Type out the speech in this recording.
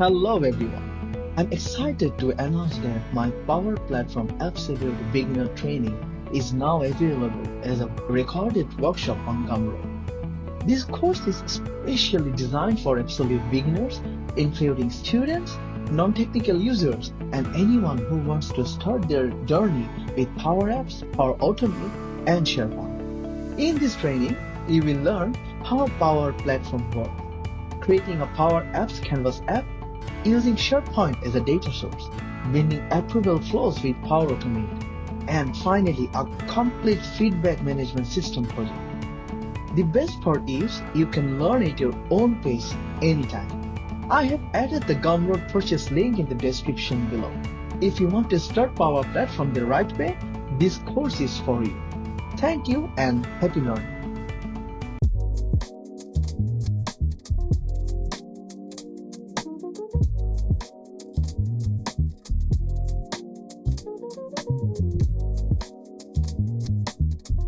Hello everyone. I'm excited to announce that my Power Platform Absolute Beginner Training is now available as a recorded workshop on Gumroad. This course is specially designed for absolute beginners, including students, non-technical users, and anyone who wants to start their journey with Power Apps, Power Automate, and SharePoint. In this training, you will learn how Power Platform works, creating a Power Apps Canvas app, using SharePoint as a data source, building approval flows with Power Automate, and finally a complete feedback management system project. The best part is you can learn at your own pace anytime. I have added the Gumroad purchase link in the description below. If you want to start Power Platform the right way, this course is for you. Thank you and happy learning.